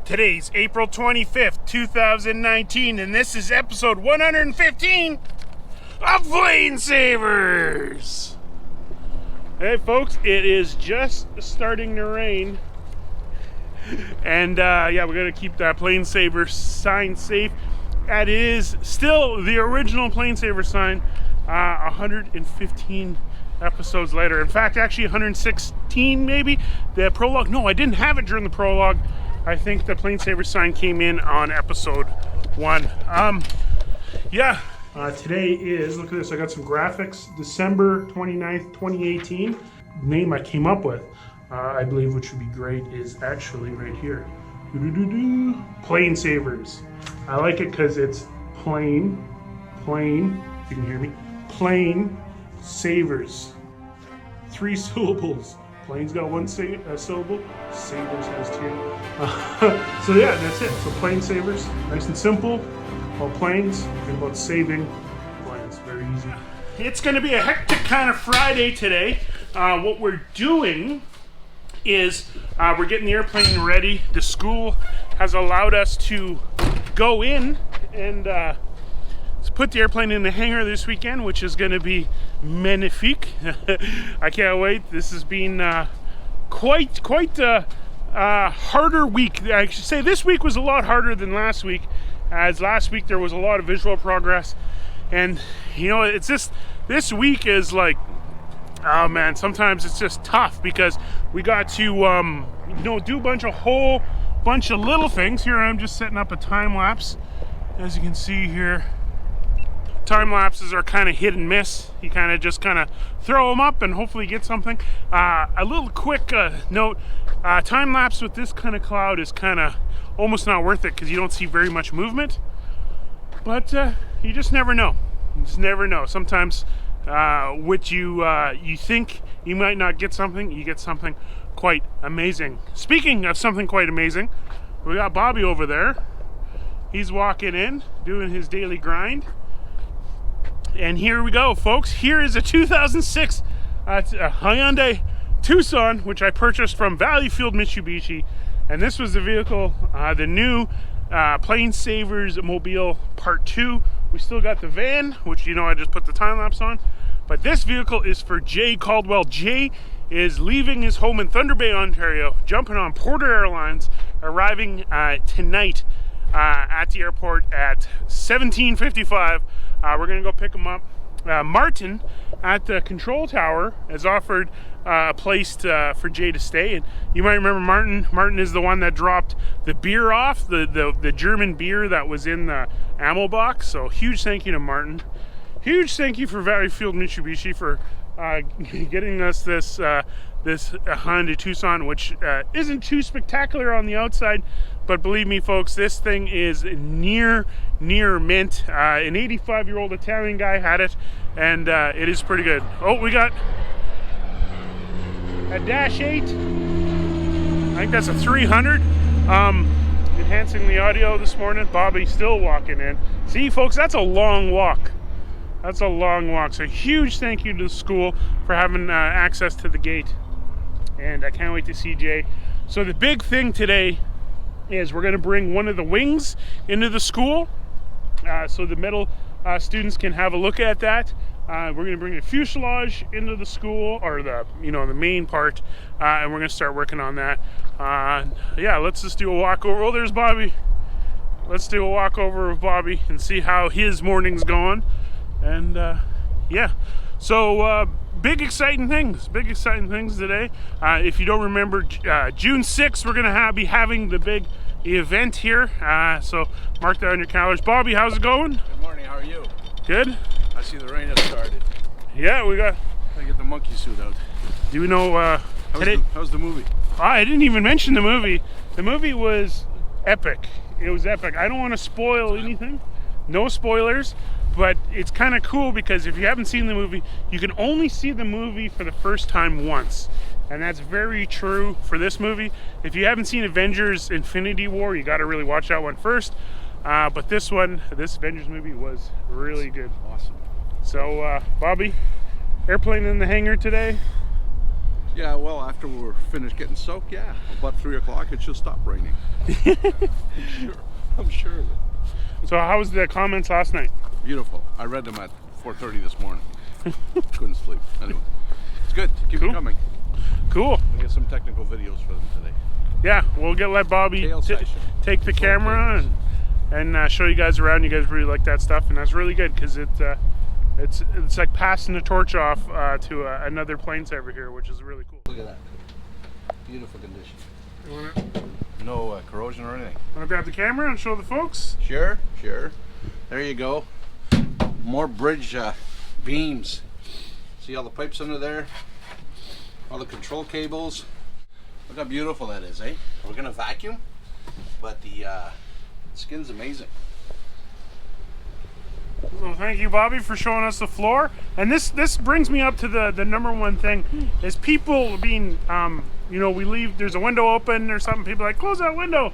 Today's April 25th, 2019, and this is episode 115 of PlaneSavers. Hey folks, it is just starting to rain. And yeah, we're going to keep that PlaneSavers sign safe. That is still the original PlaneSavers sign, 115 episodes later. In fact, actually 116 maybe. The prologue, no, I didn't have it during the prologue. I think the PlaneSavers sign came in on episode 1. Yeah. Today is, look at this, I got some graphics. December 29th, 2018. The name I came up with, I believe, which would be great, is actually right here. PlaneSavers. I like it because it's plain, if you can hear me, PlaneSavers. 3 syllables. Plane's got 1 syllable, Savers has 2. So yeah, that's it. So PlaneSavers, nice and simple. All planes, and about saving planes. Very easy. It's going to be a hectic kind of Friday today. What we're doing is we're getting the airplane ready. The school has allowed us to go in and put the airplane in the hangar this weekend, which is going to be magnifique. I can't wait. This has been quite a harder week. I should say this week was a lot harder than last week, as last week there was a lot of visual progress. And you know, it's just, this week is like, oh man, sometimes it's just tough because we got to you know, do a whole bunch of little things. Here I'm just setting up a time lapse. As you can see here, time lapses are kind of hit and miss. You kind of throw them up and hopefully get something. A little quick note, time lapse with this kind of cloud is kind of almost not worth it because you don't see very much movement. But you just never know. You just never know. Sometimes what you think you might not get something, you get something quite amazing. Speaking of something quite amazing, we got Bobby over there. He's walking in, doing his daily grind. And here we go, folks. Here is a 2006 a Hyundai Tucson, which I purchased from Valleyfield Mitsubishi. And this was the vehicle, the new PlaneSavers Mobile Part 2. We still got the van, which, you know, I just put the time lapse on. But this vehicle is for Jay Caldwell. Jay is leaving his home in Thunder Bay, Ontario, jumping on Porter Airlines, arriving tonight at the airport at 17:55. We're gonna go pick him up. Martin at the control tower has offered a place for Jay to stay, and you might remember Martin. Martin is the one that dropped the beer off, the German beer that was in the ammo box. So huge thank you to Martin. Huge thank you for Valleyfield Mitsubishi for getting us this Honda Tucson, which isn't too spectacular on the outside, but believe me folks, this thing is near mint. An 85-year-old Italian guy had it, and it is pretty good. Oh, we got a Dash 8. I think that's a 300. Enhancing the audio this morning. Bobby still walking in. See folks, that's a long walk. That's a long walk. So huge thank you to the school for having access to the gate. And I can't wait to see Jay. So the big thing today is we're going to bring one of the wings into the school. So the middle students can have a look at that. We're going to bring the fuselage into the school, or the main part, and we're going to start working on that. Yeah, let's just do a walkover. Oh, there's Bobby. Let's do a walkover of Bobby and see how his morning's going. And yeah, so big exciting things today. If you don't remember, June 6th we're gonna be having the big event here, so mark that on your calendars. Bobby, how's it going? Good morning, how are you? Good. I see the rain has started. Yeah, we got, I get the monkey suit out. do you know how's the movie? I didn't even mention the movie. The movie was epic. It was epic. I don't want to spoil anything, no spoilers. But it's kind of cool because if you haven't seen the movie, you can only see the movie for the first time once. And that's very true for this movie. If you haven't seen Avengers Infinity War, you got to really watch that one first. But this Avengers movie was really good. Awesome. So, Bobby, airplane in the hangar today. Yeah, well, after we're finished getting soaked, yeah, about 3 o'clock it should stop raining. I'm sure of it. So how was the comments last night? Beautiful. I read them at 4:30 this morning. Couldn't sleep. Anyway, it's good. Keep Cool. it coming. Cool. We'll get some technical videos for them today. Yeah, we'll let Bobby take the camera and show you guys around. You guys really like that stuff, and that's really good because it's like passing the torch off to another PlaneSaver here, which is really cool. Look at that. Beautiful condition. You wanna No corrosion or anything. grab the camera and show the folks? Sure, sure. There you go. More bridge beams. See all the pipes under there? All the control cables. Look how beautiful that is, eh? We're gonna vacuum, but the skin's amazing. Well, thank you, Bobby, for showing us the floor. And this brings me up to the number one thing is people being, you know, we leave, there's a window open or something, people are like, close that window.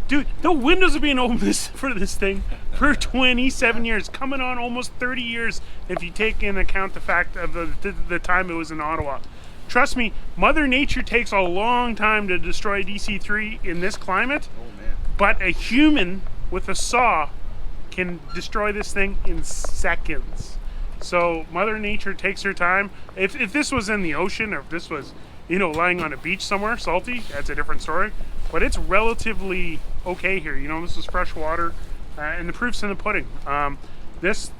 Dude, the windows have been open for this thing for 27 years, coming on almost 30 years if you take into account the fact of the time it was in Ottawa. Trust me, Mother Nature takes a long time to destroy DC-3 in this climate, but a human with a saw can destroy this thing in seconds. So Mother Nature takes her time. If this was in the ocean, or if this was, you know, lying on a beach somewhere, salty, that's a different story. But it's relatively okay here. You know, this is fresh water, and the proof's in the pudding. This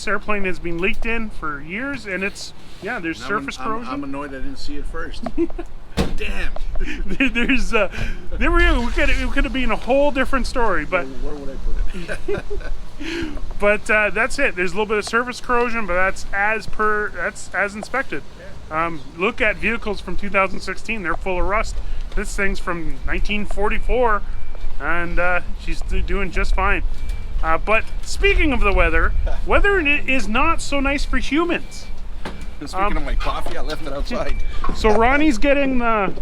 airplane has been leaked in for years, and it's, yeah, there's surface corrosion. I'm annoyed I didn't see it first. Damn. There's it could have been a whole different story, but where would I put it? but that's it. There's a little bit of surface corrosion, but that's as inspected. Look at vehicles from 2016; they're full of rust. This thing's from 1944, and she's doing just fine. But speaking of the weather is not so nice for humans. Speaking of my coffee, I left it outside. So Ronnie's getting the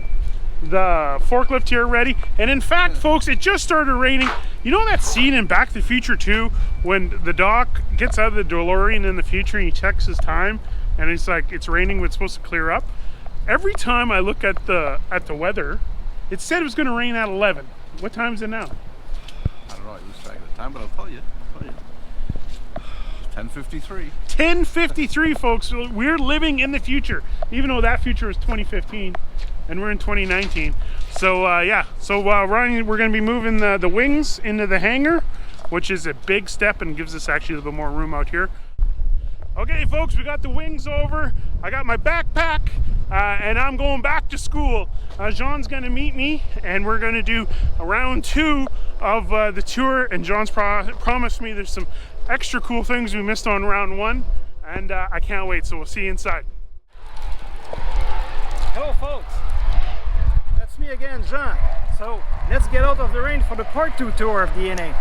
forklift here ready, and in fact, folks, it just started raining. You know that scene in Back to the Future 2 when the doc gets out of the DeLorean in the future and he checks his time, and he's like, it's raining, but it's supposed to clear up. Every time I look at the weather, it said it was going to rain at 11. What time is it now? I don't know. I lose track of the time, but I'll tell you. 10:53. 10:53, folks. We're living in the future, even though that future was 2015, and we're in 2019. So yeah. So Ronnie, we're going to be moving the wings into the hangar, which is a big step and gives us actually a little bit more room out here. Okay, folks, we got the wings over. I got my backpack, and I'm going back to school. Jean's going to meet me, and we're going to do a round 2 of the tour. And Jean's promised me there's some extra cool things we missed on round 1, and I can't wait. So we'll see you inside. Hello, folks. That's me again, Jean. So let's get out of the rain for the part 2 tour of DNA.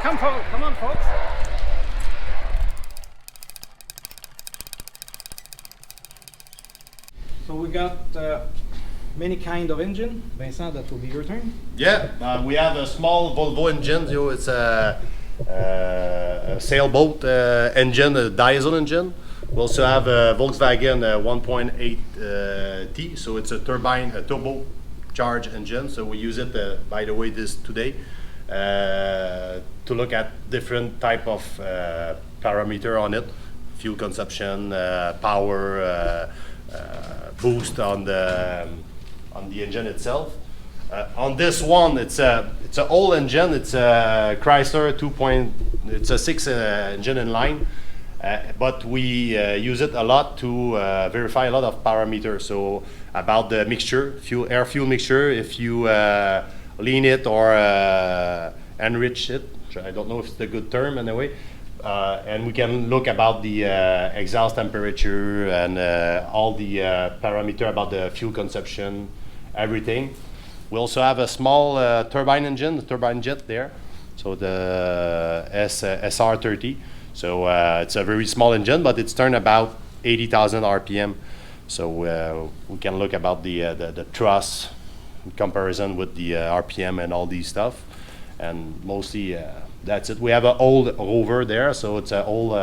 Come on, folks. So we got many kind of engine. Vincent, that will be your turn. Yeah, we have a small Volvo engine. You know, it's a sailboat engine, a diesel engine. We also have a Volkswagen 1.8 T, so it's a turbine, a turbocharged engine. So we use it, by the way, today to look at different type of parameter on it, fuel consumption, power, boost on the engine itself. On this one, it's an old engine. It's a Chrysler 2. It's a 6 engine in line, but we use it a lot to verify a lot of parameters. So about the mixture, air fuel mixture, if you lean it or enrich it. I don't know if it's a good term anyway. And we can look about the exhaust temperature and all the parameter about the fuel consumption, everything. We also have a small turbine engine, the turbine jet there, so the SR30. So it's a very small engine, but it's turned about 80,000 RPM. So we can look about the thrust in comparison with the RPM and all these stuff. And mostly that's it. We have an old rover there, so it's an old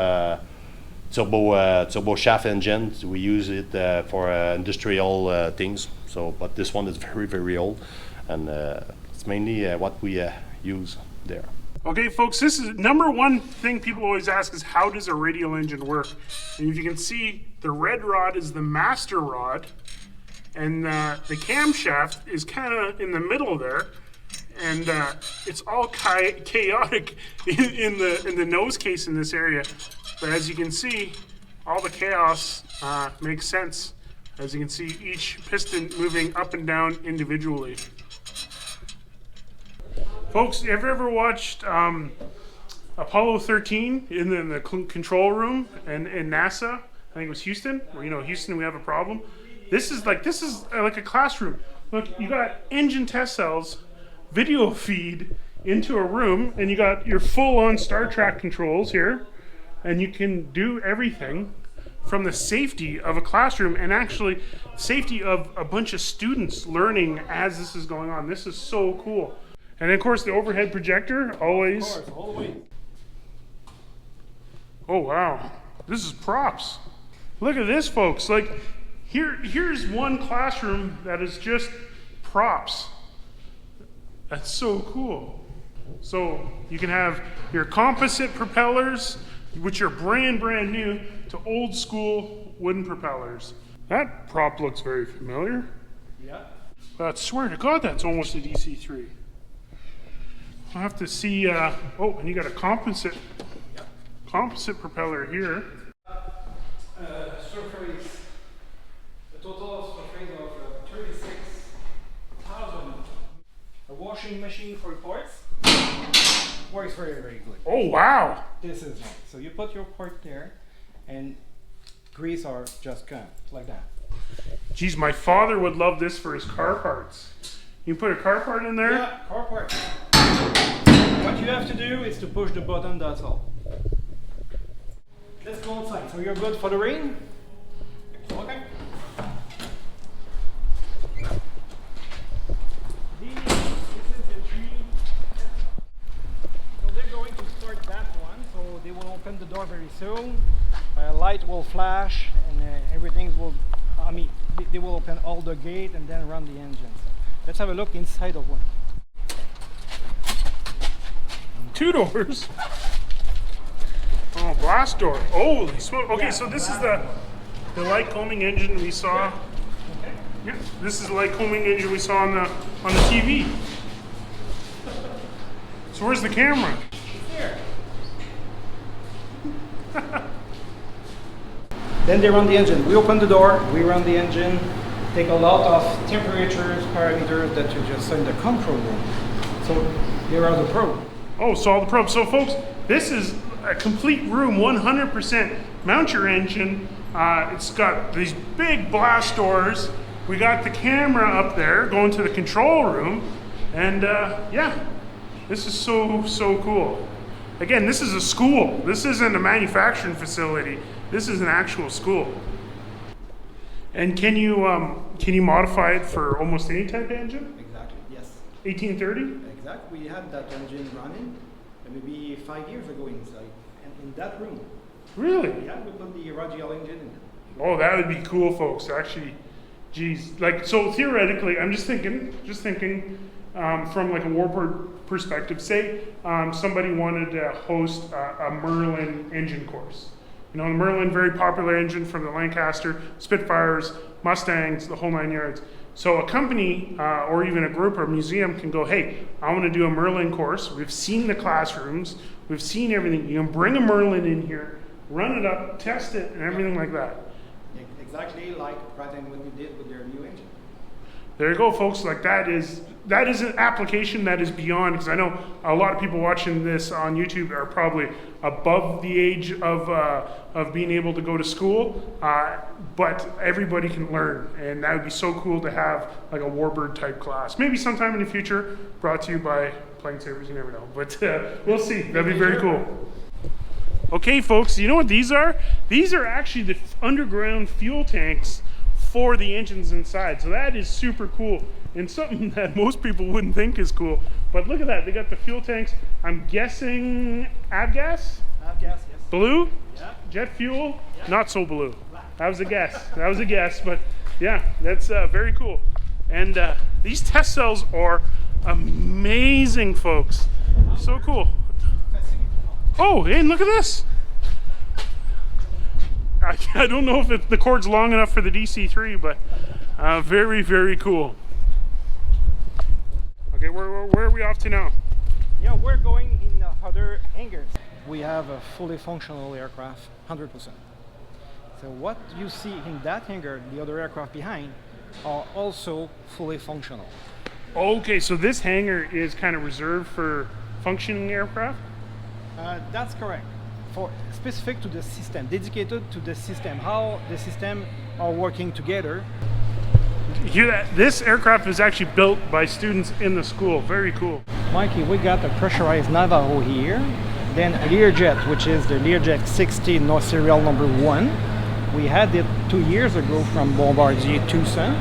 turbo shaft engine. We use it for industrial things. So, but this one is very, very old, and it's mainly what we use there. Okay, folks, this is number one thing people always ask is how does a radial engine work? And if you can see, the red rod is the master rod, and the camshaft is kind of in the middle there, and it's all chaotic in the nose case in this area. But as you can see, all the chaos makes sense. As you can see, each piston moving up and down individually. Folks, have you ever watched Apollo 13 in the control room in NASA? I think it was Houston, where, you know, Houston, we have a problem. This is like a classroom. Look, you got engine test cells, video feed into a room, and you got your full-on Star Trek controls here, and you can do everything from the safety of a classroom and actually safety of a bunch of students learning as this is going on. This is so cool. And of course, the overhead projector always. Of course, all the way. Oh wow, this is props. Look at this, folks. Like, here's one classroom that is just props. That's so cool. So you can have your composite propellers, which are brand new, to old school wooden propellers. That prop looks very familiar. Yeah. But swear to God, that's almost a DC-3. I'll have to see. Oh, and you got a composite propeller here. Surface, a total surface of 36,000. A washing machine for parts. Works very, very good. Oh wow! This is nice. So you put your part there, and grease are just gone like that. Geez, my father would love this for his car parts. You put a car part in there? Yeah, car part. What you have to do is to push the button, that's all. Let's go outside. So you're good for the rain? Okay. This is the tree. So they're going to start that one. So they will open the door very soon. Light will flash and everything will, they will open all the gate and then run the engine. So let's have a look inside of one. 2 doors. Oh, blast door. Holy smoke. Okay, so this is the light combing engine we saw. Okay. Yeah, this is the light combing engine we saw on the TV. So where's the camera? Here. Then they run the engine. We open the door, we run the engine, take a lot of temperatures, parameters that you just saw in the control room. So here are the probes. Oh, so all the probes. So folks, this is a complete room, 100%. Mount your engine. It's got these big blast doors. We got the camera up there going to the control room. And yeah, this is so cool. Again, this is a school. This isn't a manufacturing facility. This is an actual school. And can you modify it for almost any type of engine? Exactly, yes. 1830? Exactly. We had that engine running maybe 5 years ago inside, and in that room. Really? Yeah, we put the radial engine in. Oh, that would be cool, folks. Actually, geez, like, so theoretically, I'm just thinking, from like a warbird perspective. Say somebody wanted to host a Merlin engine course. You know, the Merlin, very popular engine from the Lancaster, Spitfires, Mustangs, the whole 9 yards. So a company or even a group or a museum can go, hey, I want to do a Merlin course. We've seen the classrooms. We've seen everything. You can bring a Merlin in here, run it up, test it, and everything like that. Exactly like Pratt & Whitney did with their new engine. There you go, folks. Like, that is an application that is beyond, because I know a lot of people watching this on YouTube are probably above the age of being able to go to school, but everybody can learn, and that would be so cool to have like a Warbird type class. Maybe sometime in the future, brought to you by PlaneSavers, you never know, but we'll see. That'd be very cool. Okay, folks, you know what these are? These are actually the underground fuel tanks for the engines inside. So that is super cool. and something that most people wouldn't think is cool. But look at that, they got the fuel tanks. I'm guessing AvGas? AvGas, yes. Blue? Yeah. Jet fuel? Yeah. Not so blue. Black. That was a guess. That was a guess, but yeah, that's very cool. And these test cells are amazing, folks. So cool. Oh, and look at this. I don't know if the cord's long enough for the DC3, but very, very cool. Okay, where are we off to now? Yeah, we're going in other hangars. We have a fully functional aircraft, 100%. So what you see in that hangar, the other aircraft behind, are also fully functional. Okay, so this hangar is kind of reserved for functioning aircraft? That's correct. For specific to the system, dedicated to the system, how the system are working together. You hear that? This aircraft is actually built by students in the school. Very cool. Mikey, we got a pressurized Navajo here, then a Learjet, which is the Learjet 60 North Serial number 1. We had it 2 years ago from Bombardier Tucson.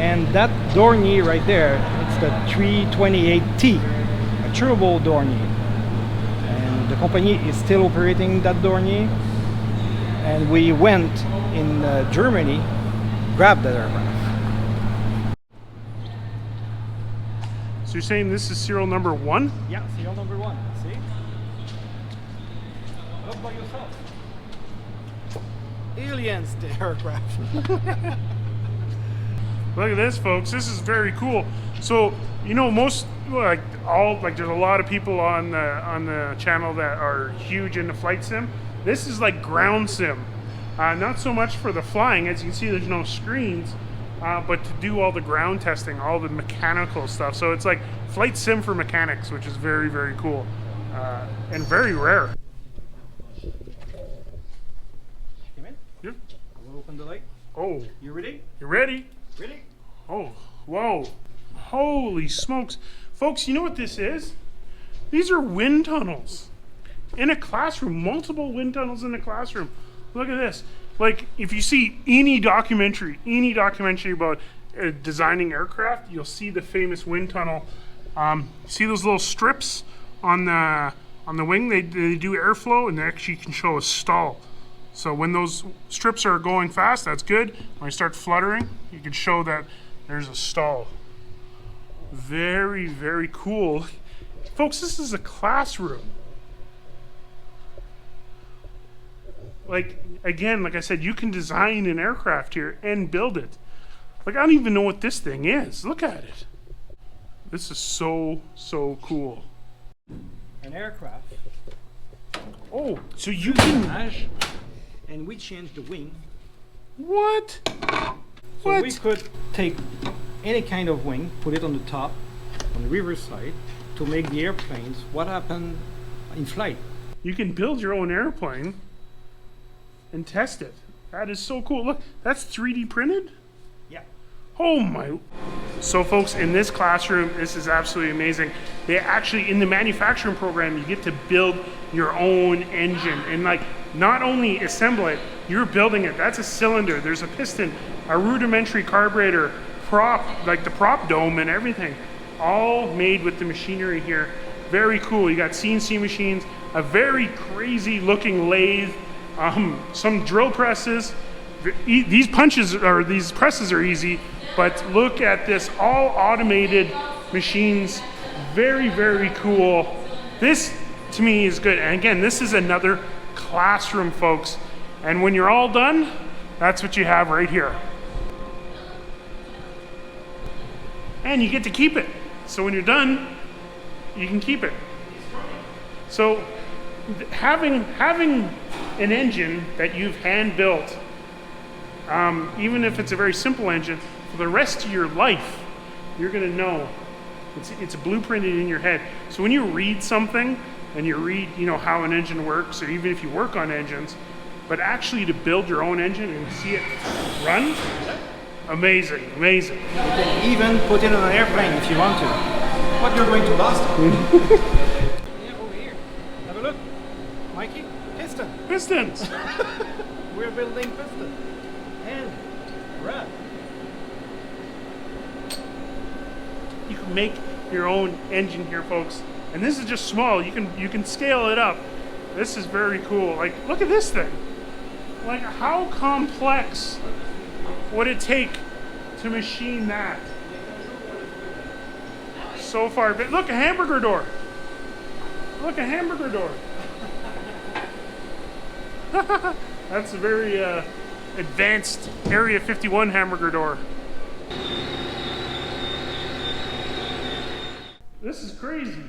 And that Dornier right there, it's the 328T, a turbo Dornier. And the company is still operating that Dornier. And we went in Germany, grabbed that aircraft. So you're saying this is serial number 1? Yeah, serial number 1, see? Look by yourself. Aliens, the aircraft. Look at this, folks. This is very cool. So, you know, there's a lot of people on the channel that are huge into flight sim. This is like ground sim. Not so much for the flying. As you can see, there's no screens, but to do all the ground testing, all the mechanical stuff. So it's like flight sim for mechanics, which is very, very cool and very rare. Come in. Yep. I will open the light. Oh, You ready? you ready? Ready? Oh, whoa. Holy smokes. Folks, you know what this is? These are wind tunnels in a classroom, multiple wind tunnels in a classroom. Look at this. Like, if you see any documentary about designing aircraft, you'll see the famous wind tunnel. See those little strips on the wing? They do airflow, and they actually can show a stall. So when those strips are going fast, that's good. When they start fluttering, you can show that there's a stall. Very, very cool. Folks, this is a classroom. Like, again, like I said, you can design an aircraft here and build it. Like, I don't even know what this thing is. Look at it. This is so, so cool. An aircraft. Oh, so you can... And we changed the wing. What? So What? we could take any kind of wing, put it on the top, on the reverse side, to make the airplanes what happened in flight. You can build your own airplane and test it. That is so cool. Look, that's 3D printed? Yeah. Oh my. So folks, in this classroom, this is absolutely amazing. They actually, in the manufacturing program, you get to build your own engine and like not only assemble it, you're building it. That's a cylinder, there's a piston, a rudimentary carburetor, prop, like the prop dome and everything, all made with the machinery here. Very cool. You got CNC machines, a very crazy looking lathe, some drill presses. These presses are easy, but look at this, all automated machines. Very, very cool. This to me is good. And again, this is another classroom, folks. And when you're all done, that's what you have right here. And you get to keep it. So when you're done, you can keep it. So having an engine that you've hand built, even if it's a very simple engine, for the rest of your life, you're gonna know it's blueprinted in your head. So when you read something and you read, you know, how an engine works, or even if you work on engines, but actually to build your own engine and see it run, amazing, amazing. You can even put it on an airplane if you want to. But you're going to Boston. Yeah, over here. Have a look. Mikey, piston. Pistons. We're building piston. And rod. make your own engine here, folks. And this is just small. You can scale it up. This is very cool. Like, look at this thing. Like, how complex would it take to machine that? So far, but look, a hamburger door. Look, a hamburger door. That's a very advanced Area 51 hamburger door. This is crazy.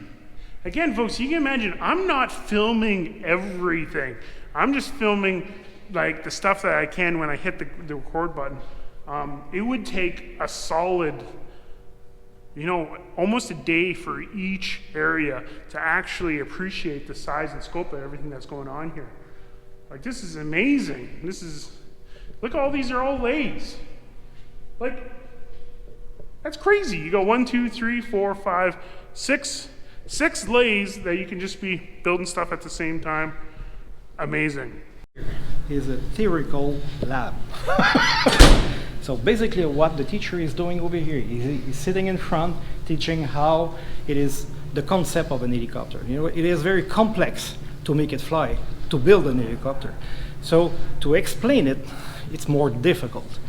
Again, folks, you can imagine, I'm not filming everything. I'm just filming like the stuff that I can when I hit the record button. It would take a solid, you know, almost a day for each area to actually appreciate the size and scope of everything that's going on here. Like, this is amazing. This is, look, all these are all lathes. Like, that's crazy. You go 1, 2, 3, 4, 5, 6 lathes that you can just be building stuff at the same time. Amazing. Is a theoretical lab. So basically what the teacher is doing over here, he's sitting in front teaching how it is the concept of an helicopter. You know, it is very complex to make it fly, to build an helicopter. So to explain it, it's more difficult.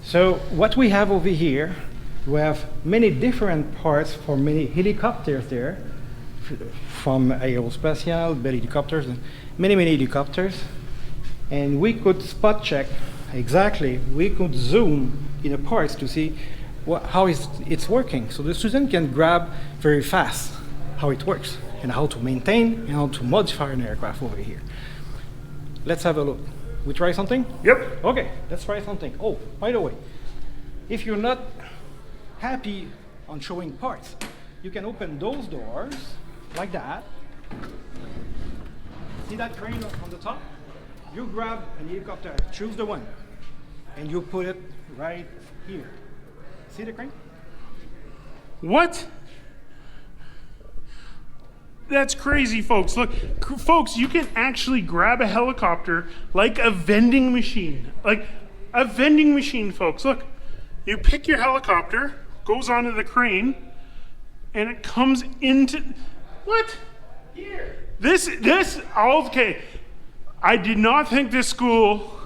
So what we have over here, we have many different parts for many helicopters there, from aerospatial, bell helicopters, and many helicopters. And we could spot check exactly, we could zoom in the parts to see how it's working. So the student can grab very fast how it works and how to maintain and how to modify an aircraft over here. Let's have a look. We try something? Yep. Okay, let's try something. Oh, by the way, if you're not happy on showing parts, you can open those doors like that. See that crane on the top? You grab an helicopter, choose the one, and you put it right here. See the crane? What? That's crazy, folks. Look, folks, you can actually grab a helicopter like a vending machine. Like a vending machine, folks. Look, you pick your helicopter, goes onto the crane, and it comes into, what? Here. This, okay. I did not think this school,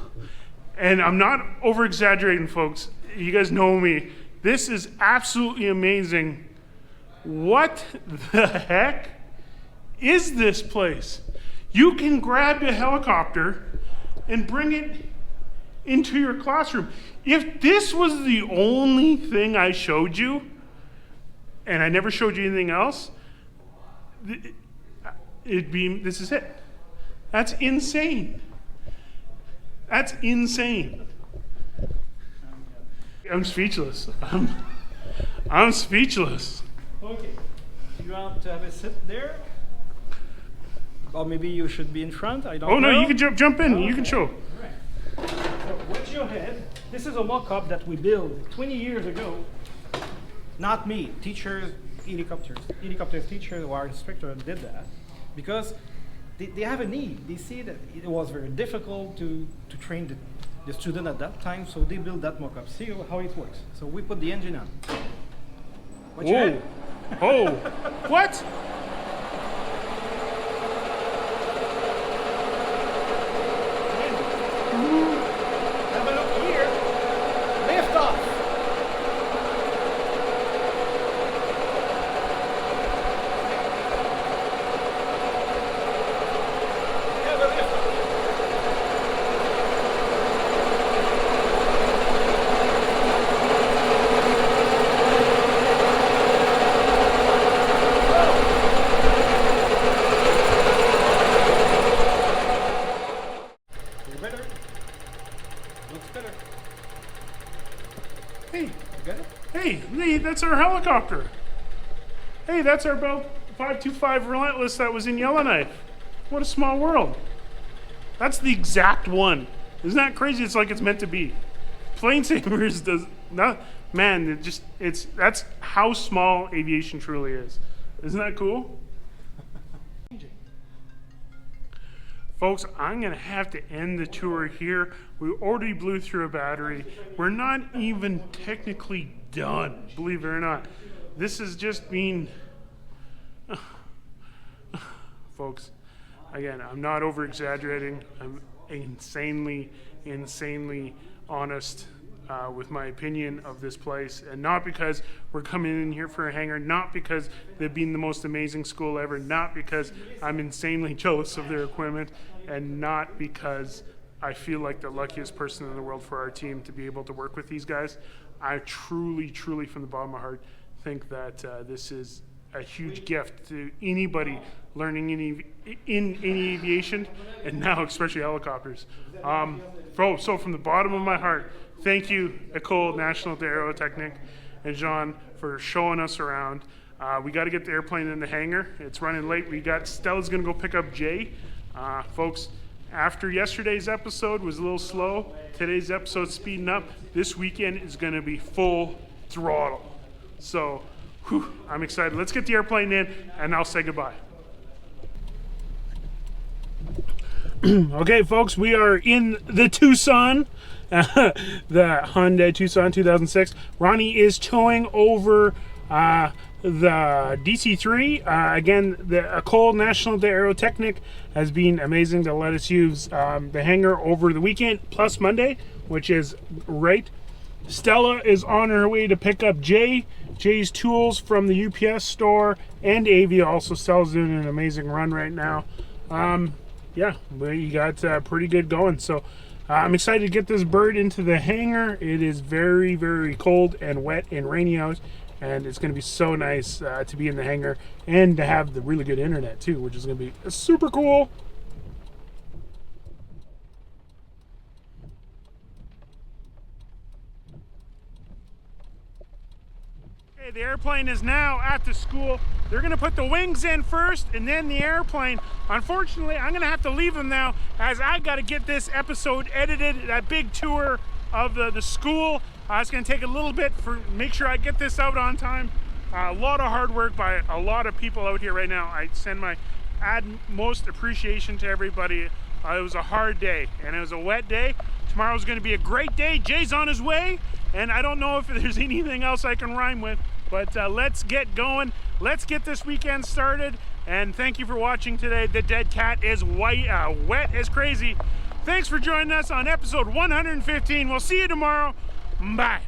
and I'm not over exaggerating, folks. You guys know me. This is absolutely amazing. What the heck is this place? You can grab a helicopter and bring it into your classroom. If this was the only thing I showed you, and I never showed you anything else, this is it. That's insane. That's insane. I'm speechless. I'm speechless. Okay. You want to have a sit there? Or maybe you should be in front, I don't know. Oh no, you can jump in. Okay. You can show. All right. So watch your head. This is a mock-up that we built 20 years ago. Not me, teachers, helicopters teachers or our instructor did that because they have a need. They see that it was very difficult to train the student at that time, so they built that mock-up. See how it works. So we put the engine on. Watch your head. Oh, what? Have a look here. Lift off. Have a lift off. Better. Looks better. Hey, Got it? hey, that's our helicopter. Hey, that's our Bell 525 Relentless that was in Yellowknife. What a small world. That's the exact one. Isn't that crazy? It's like it's meant to be. PlaneSavers does not, man, that's how small aviation truly is. Isn't that cool? Folks, I'm gonna have to end the tour here. We already blew through a battery. We're not even technically done, believe it or not. this has just been, folks, again, I'm not over exaggerating. I'm insanely honest with my opinion of this place, and not because we're coming in here for a hangar, not because they've been the most amazing school ever, not because I'm insanely jealous of their equipment, and not because I feel like the luckiest person in the world for our team to be able to work with these guys. I truly from the bottom of my heart think that this is a huge gift to anybody learning in any aviation, and now especially helicopters. So from the bottom of my heart, thank you, Ecole Nationale d'Aérotechnique and Jean, for showing us around. We got to get the airplane in the hangar. It's running late. Stella's going to go pick up Jay. Folks, after yesterday's episode was a little slow, today's episode's speeding up. This weekend is going to be full throttle. So, I'm excited. Let's get the airplane in, and I'll say goodbye. Okay, folks, we are in the Tucson, the Hyundai Tucson 2006. Ronnie is towing over the DC-3. Again, the Ecole Nationale d'Aérotechnique has been amazing to let us use the hangar over the weekend, plus Monday, which is great. Stella is on her way to pick up Jay's tools from the UPS store, and Avi also. Stella's doing an amazing run right now. Yeah, we got pretty good going. So I'm excited to get this bird into the hangar. It is very cold and wet and rainy out, and it's going to be so nice to be in the hangar and to have the really good internet too, which is going to be super cool. The airplane is now at the school. They're going to put the wings in first and then the airplane. Unfortunately, I'm going to have to leave them now, as I got to get this episode edited. That big tour of the school, it's going to take a little bit for make sure I get this out on time. A lot of hard work by a lot of people out here right now. I send my utmost appreciation to everybody. It was a hard day, and it was a wet day. Tomorrow's going to be a great day. Jay's on his way, and I don't know if there's anything else I can rhyme with. But let's get going. Let's get this weekend started. And thank you for watching today. The dead cat is wet as crazy. Thanks for joining us on episode 115. We'll see you tomorrow. Bye.